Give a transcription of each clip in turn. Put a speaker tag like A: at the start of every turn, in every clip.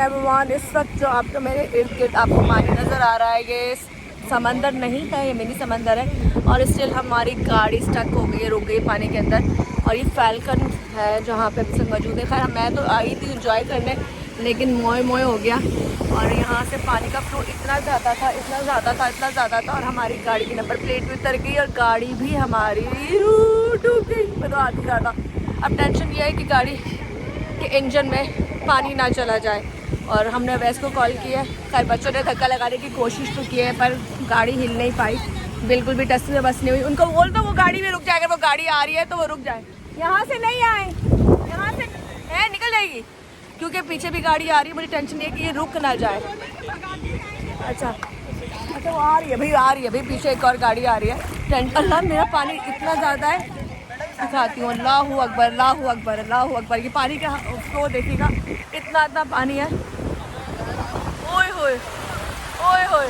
A: Everyone, इस वक्त जो आपको मेरे इर्द गिर्द आपको पानी नज़र आ रहा है, ये समंदर नहीं है, ये मिनी समंदर है। और स्टिल हमारी गाड़ी स्टक हो गई है, रुक गई पानी के अंदर। और ये फैल्कन है जहाँ पे सब मौजूद है। खैर मैं तो आई थी इंजॉय करने, लेकिन मोए मोए हो गया। और यहाँ से पानी का फ्लो इतना ज़्यादा था और हमारी गाड़ी की नंबर प्लेट भी उतर गई और गाड़ी भी हमारी डूब गई। मैं तो आती ज़्यादा। अब टेंशन ये है कि गाड़ी के इंजन में पानी ना चला जाए। और हमने अवैस को कॉल किया। खैर बच्चों ने धक्का लगाने की कोशिश तो की है, पर गाड़ी हिल नहीं पाई, बिल्कुल भी टस में बस नहीं हुई। उनको बोल दो वो गाड़ी में रुक जाए, अगर वो गाड़ी आ रही है तो वो रुक जाए। यहाँ से नहीं आए, यहाँ से है निकल जाएगी, क्योंकि पीछे भी गाड़ी आ रही है। मुझे टेंशन ये कि ये रुक ना जाए। अच्छा वो आ रही है भाई, आ रही है भाई, पीछे एक और गाड़ी आ रही है। अल्लाह मेरा पानी इतना ज़्यादा है, दिखाती हूँ। अल्लाहू अकबर, अल्लाहू अकबर, अल्लाहू अकबर। ये पानी का फ्लो देखिएगा, इतना पानी है। ओए होए ओए होए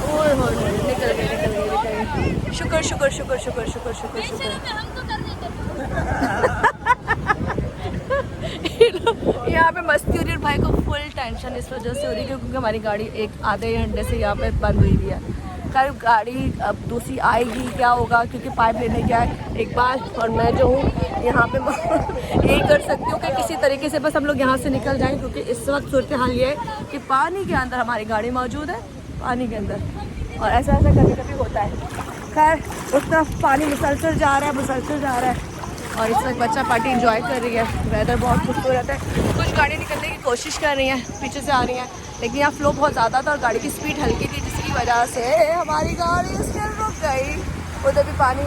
A: ओए होए, निकल गई। शुक्र शुक्र शुक्र शुक्र शुक्र शुक्र शुक्र। यहाँ पे मस्ती हो रही है। भाई को फुल टेंशन इस वजह से हो रही है क्योंकि हमारी गाड़ी एक आधे घंटे से यहाँ पे बंद हुई हुई है। कल गाड़ी अब दूसरी आएगी, क्या होगा, क्योंकि पाइप लेने गया है एक बार। और मैं जो हूँ यहाँ पे यही कर सकती हूँ कि किसी तरीके से बस हम लोग यहाँ से निकल जाएं, क्योंकि इस वक्त सूरत हाल ये है कि पानी के अंदर हमारी गाड़ी मौजूद है, पानी के अंदर। और ऐसा कभी कभी होता है। खैर उस तरफ पानी मुसलसल जा रहा है और इस वक्त बच्चा पार्टी इंजॉय कर रही है। वेदर बहुत खूबसूरत है। कुछ गाड़ी निकलने की कोशिश कर रही हैं, पीछे से आ रही हैं, लेकिन यहाँ फ्लो बहुत ज़्यादा था और गाड़ी की स्पीड हल्की थी, जिसकी वजह से हमारी गाड़ी उसके रुक गई। उधर भी पानी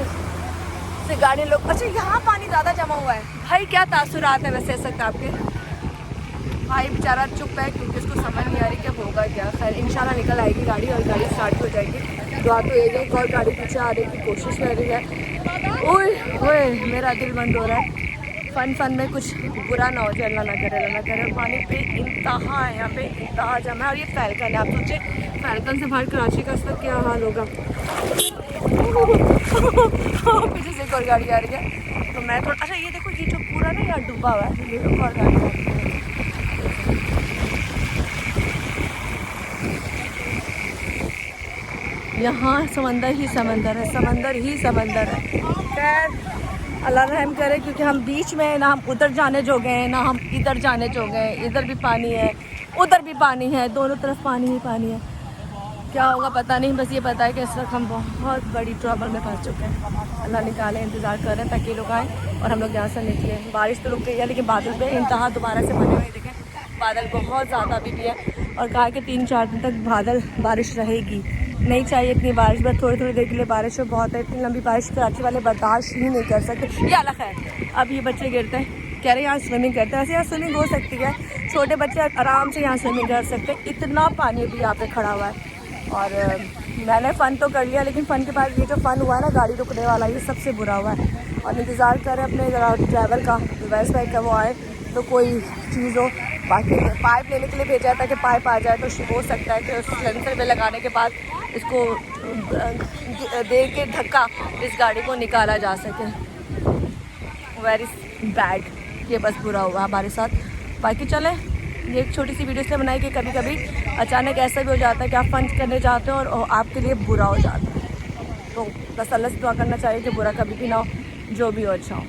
A: से गाड़ी लोग। अच्छा यहाँ पानी ज़्यादा जमा हुआ है। भाई क्या तासुरात है वैसे इस वक्त आपके? भाई बेचारा चुप है क्योंकि उसको समझ नहीं आ रही कि होगा क्या। खैर इंशाल्लाह निकल आएगी गाड़ी और गाड़ी स्टार्ट हो जाएगी। दुआ तो एक एक और गाड़ी पीछे आने की कोशिश कर रही है। ओए मेरा दिल बंद हो रहा है। फन में कुछ बुरा ना हो जाए, अल्लाह ना करे। पानी पे इंतहा है, यहाँ पे इंतहा जमा है। और ये फैल्कन है, आप सोचिए फैल्कन से बाहर कराची का इसका क्या हाल होगा। पीछे से एक और गाड़ी आ रही है तो मैं थोड़ा। अच्छा ये देखो, ये जो पूरा ना यहाँ डूबा हुआ है, ये एक और गाड़ी आ रही है। यहाँ समंदर ही समंदर है। खैर अल्लाह रहम करे, क्योंकि हम बीच में ना हम उधर जाने जो गए ना हम इधर जाने जो गए। इधर भी पानी है, उधर भी पानी है, दोनों तरफ पानी ही पानी है। क्या होगा पता नहीं, बस ये पता है कि इस वक्त हम बहुत बड़ी ट्रबल में फंस चुके हैं। अल्लाह निकाले, इंतज़ार कर रहे हैं ताकि लोग आएँ और हम लोग यहाँ से निकले। बारिश तो रुक गई है, लेकिन बादल पे इंतहा दोबारा से बने हुए देखें। बादल बहुत ज़्यादा अभी भी है और कहा कि 3-4 दिन तक बारिश रहेगी। नहीं चाहिए इतनी बारिश, बस थोड़ी देर के लिए बारिश हो, बहुत है। इतनी लंबी बारिश कराची वाले बर्दाश्त ही नहीं कर सकते। ये अलग है। अब ये बच्चे गिरते हैं, कह रहे हैं यहाँ स्विमिंग करते हैं। वैसे यहाँ स्विमिंग हो सकती है, छोटे बच्चे आराम से यहाँ स्विमिंग कर सकते हैं। इतना पानी भी यहाँ पे खड़ा हुआ है। और मैंने फ़न तो कर लिया, लेकिन फ़न के बाद ये जो फ़न हुआ है ना गाड़ी रुकने वाला, ये सबसे बुरा हुआ है। और इंतज़ार करें अपने ड्राइवर का, वेस्ट बाइक का, वो आए तो कोई चीज़ हो। बाकी पाइप लेने के लिए भेजा है ताकि पाइप आ जाए तो हो सकता है कि उस सिलेंडर में लगाने के बाद इसको दे के धक्का इस गाड़ी को निकाला जा सके। वेरी बैड, ये बस बुरा हुआ हमारे साथ। बाकी चले, ये एक छोटी सी वीडियो इसलिए बनाई कि कभी कभी अचानक ऐसा भी हो जाता है कि आप फन करने जाते हो और आपके लिए बुरा हो जाता है। तो बस अल्लाह से दुआ करना चाहिए कि बुरा कभी भी ना हो, जो भी हो अच्छा हो।